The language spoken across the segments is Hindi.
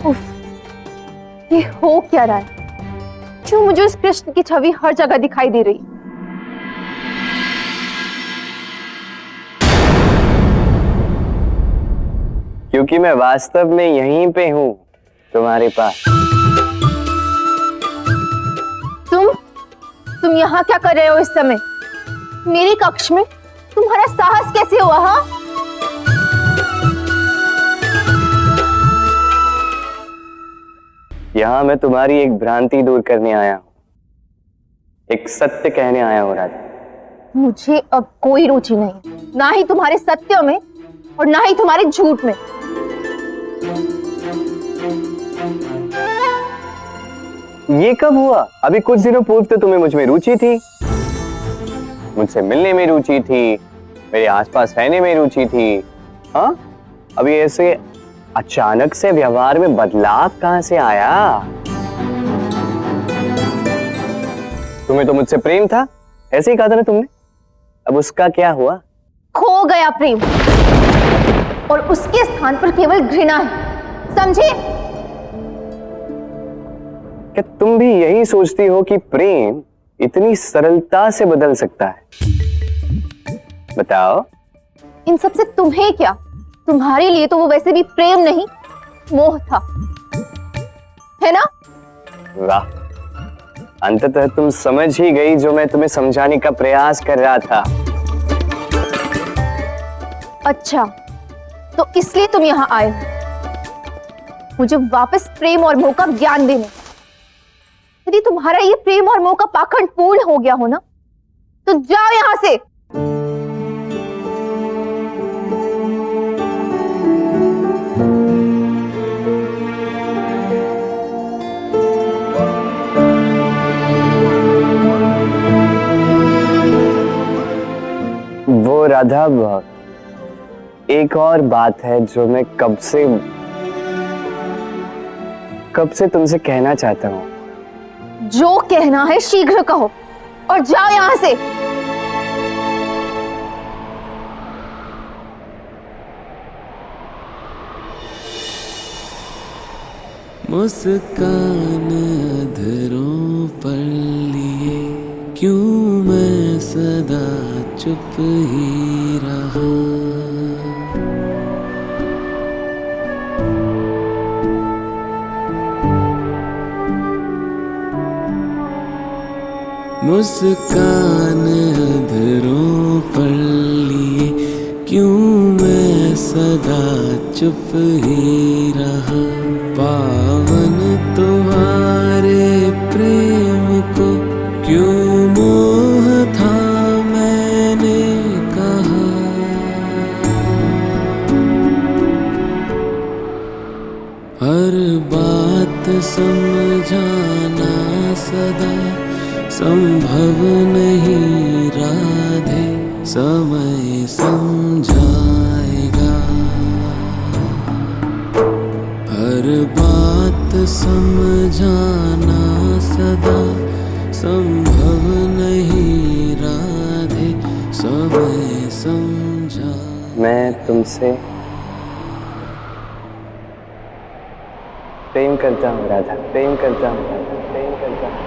उफ, ये हो क्या रहा है? क्यों मुझे उस कृष्ण की छवि हर जगह दिखाई दे रही? क्योंकि मैं वास्तव में यहीं पे हूं, तुम्हारे पास। तुम यहाँ क्या कर रहे हो इस समय? मेरे कक्ष में तुम्हारा साहस कैसे हुआ? हाँ, यहाँ मैं तुम्हारी एक भ्रांति दूर करने आया हूँ, एक सत्य कहने आया हूँ राधा। मुझे अब कोई रुचि नहीं, ना ही तुम्हारे सत्य में और ना ही तुम्हारे झूठ में। ये कब हुआ? अभी कुछ दिनों पूर्व तो तुम्हें मुझ में रुचि थी, मुझसे मिलने में रुचि थी, मेरे आसपास रहने में रुचि थी। हाँ, अभी ऐसे अचानक से व्यवहार में बदलाव कहां से आया? तुम्हें तो मुझसे प्रेम था, ऐसे ही कहा था ना तुमने। अब उसका क्या हुआ? खो गया प्रेम, और उसके स्थान पर केवल घृणा है, समझे? क्या तुम भी यही सोचती हो कि प्रेम इतनी सरलता से बदल सकता है? बताओ। इन सब से तुम्हें क्या? तुम्हारे लिए तो वो वैसे भी प्रेम नहीं, मोह था, है ना? वाह, अंततः तुम समझ ही गई जो मैं तुम्हें समझाने का प्रयास कर रहा था। अच्छा, तो इसलिए तुम यहाँ आए हो मुझे वापस प्रेम और मोह का ज्ञान देने। यदि तुम्हारा ये प्रेम और मोह का पाखंड पूर्ण हो गया हो ना, तो जाओ यहां से। वो राधा, एक और बात है जो मैं कब से तुमसे कहना चाहता हूं। जो कहना है शीघ्र कहो और जाओ यहां से। मुस्कान अधरों पर लिए क्यों मैं सदा चुप ही रहा। मुस्कान अधरों पर लिए क्यों मैं सदा चुप ही रहा। पावन तुम्हारे प्रेम को क्यों मोह था मैंने कहा। हर बात समझाना सदा संभव नहीं राधे, समय समझाएगा। हर बात समझाना सदा संभव नहीं राधे, समय समझा। मैं तुमसे प्रेम करता हूँ राधा, प्रेम करता हूँ राधा, प्रेम करता हूँ।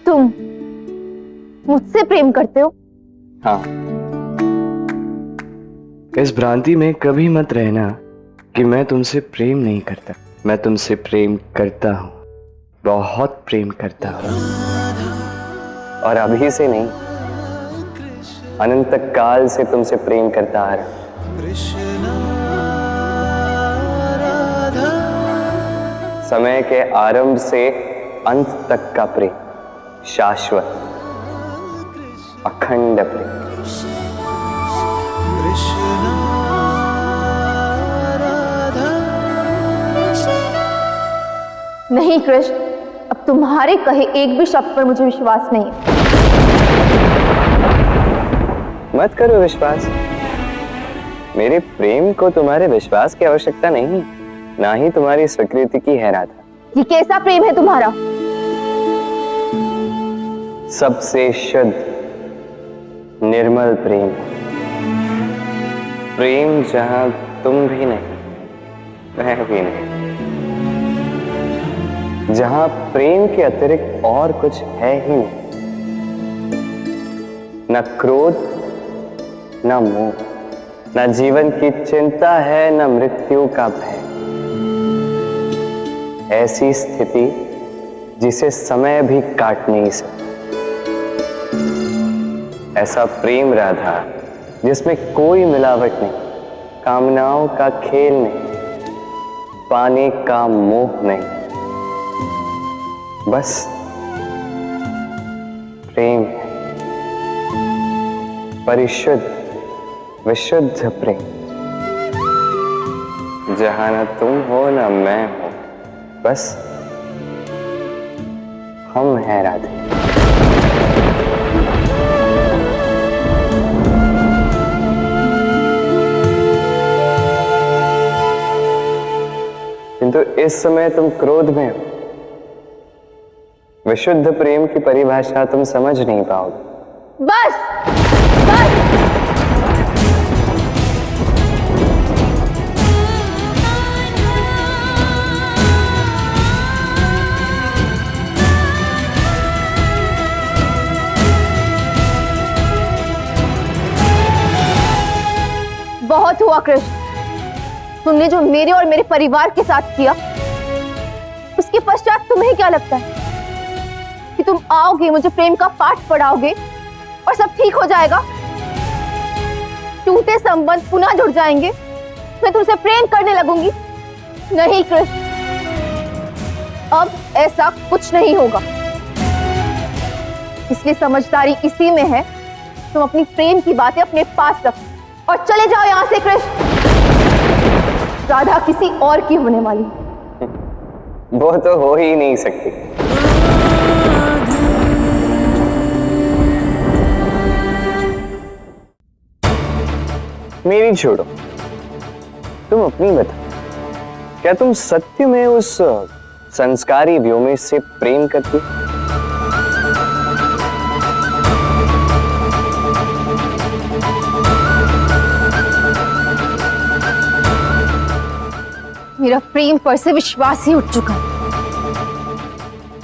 तुम मुझसे प्रेम करते हो? हाँ, इस भ्रांति में कभी मत रहना कि मैं तुमसे प्रेम नहीं करता। मैं तुमसे प्रेम करता हूँ, बहुत प्रेम करता हूँ, और अभी से नहीं, अनंत काल से तुमसे प्रेम करता आ रहा। समय के आरंभ से अंत तक का प्रेम, शाश्वत अखंड प्रेम। नहीं कृष्ण, अब तुम्हारे कहे एक भी शब्द पर मुझे विश्वास नहीं है। मत करो विश्वास। मेरे प्रेम को तुम्हारे विश्वास की आवश्यकता नहीं, ना ही तुम्हारी स्वीकृति की है राधा। ये कैसा प्रेम है तुम्हारा? सबसे शुद्ध निर्मल प्रेम। प्रेम जहां तुम भी नहीं, मैं भी नहीं, जहां प्रेम के अतिरिक्त और कुछ है ही नहीं। न क्रोध, न मोह, न जीवन की चिंता है, न मृत्यु का भय। ऐसी स्थिति जिसे समय भी काट नहीं सकता। ऐसा प्रेम राधा जिसमें कोई मिलावट नहीं, कामनाओं का खेल नहीं, पाने का मोह नहीं, बस प्रेम है। परिशुद्ध विशुद्ध प्रेम, जहां न तुम हो न मैं हो, बस हम हैं राधे। किंतु इस समय तुम क्रोध में हो। विशुद्ध प्रेम की परिभाषा तुम समझ नहीं पाओगे। बस बस। बहुत हुआ कृष्ण, तुमने जो मेरे और मेरे परिवार के साथ किया, उसके पश्चात तुम्हें क्या लगता है कि तुम आओगे, मुझे प्रेम का पाठ पढ़ाओगे और सब ठीक हो जाएगा? टूटे संबंध पुनः जुड़ जाएंगे, मैं तुमसे प्रेम करने लगूंगी? नहीं कृष्ण, अब ऐसा कुछ नहीं होगा। इसलिए समझदारी इसी में है, तुम अपनी प्रेम की बातें अपने पास रखो और चले जाओ यहां से कृष्ण। राधा किसी और की होने वाली। वो तो हो ही नहीं सकती। मेरी छोड़ो, तुम अपनी बताओ। क्या तुम सत्य में उस संस्कारी व्योमेश से प्रेम करती? मेरा प्रेम पर से विश्वास ही उठ चुका है।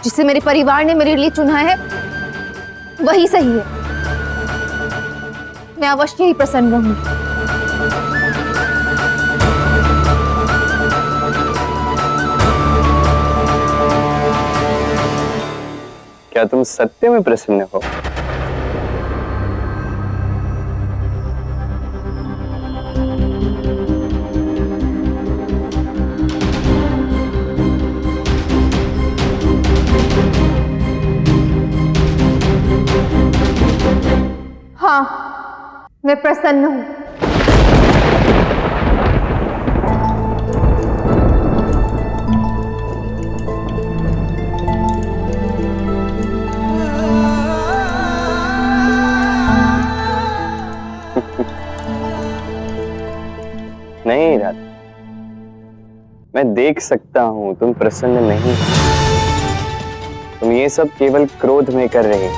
जिसे मेरे परिवार ने मेरे लिए चुना है वही सही है। मैं अवश्य ही प्रसन्न रहूंगी। क्या तुम सत्य में प्रसन्न हो? हाँ, मैं प्रसन्न हूं। नहीं राधा, मैं देख सकता हूं तुम प्रसन्न नहीं हो। तुम ये सब केवल क्रोध में कर रहे हो।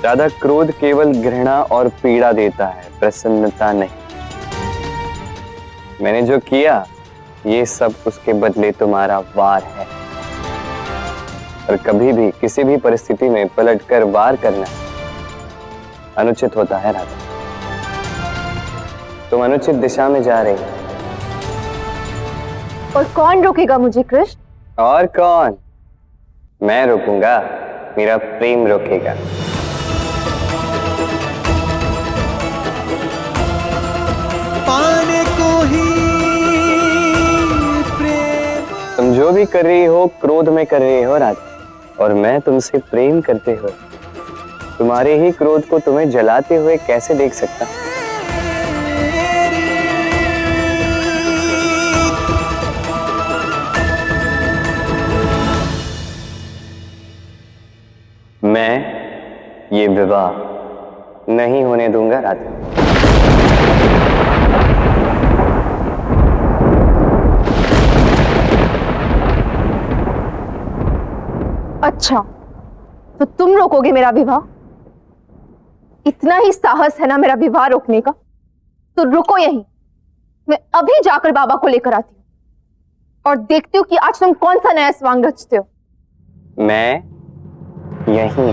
राधा, क्रोध केवल घृणा और पीड़ा देता है, प्रसन्नता नहीं। मैंने जो किया ये सब उसके बदले तुम्हारा वार है। और कभी भी किसी भी परिस्थिति में पलटकर वार करना अनुचित होता है राधा। तुम अनुचित दिशा में जा रही हो। और कौन रोकेगा मुझे कृष्ण? और कौन? मैं रोकूंगा, मेरा प्रेम रोकेगा। पाने को ही प्रेम। तुम जो भी कर रही हो क्रोध में कर रही हो राधा, और मैं तुमसे प्रेम करते हुए तुम्हारे ही क्रोध को तुम्हें जलाते हुए कैसे देख सकता? ये विवाह नहीं होने दूंगा राधा। अच्छा, तो तुम रोकोगे मेरा विवाह? इतना ही साहस है ना मेरा विवाह रोकने का? तो रुको यहीं, मैं अभी जाकर बाबा को लेकर आती हूँ और देखती हूँ कि आज तुम कौन सा नया स्वांग रचते हो। मैं यहीं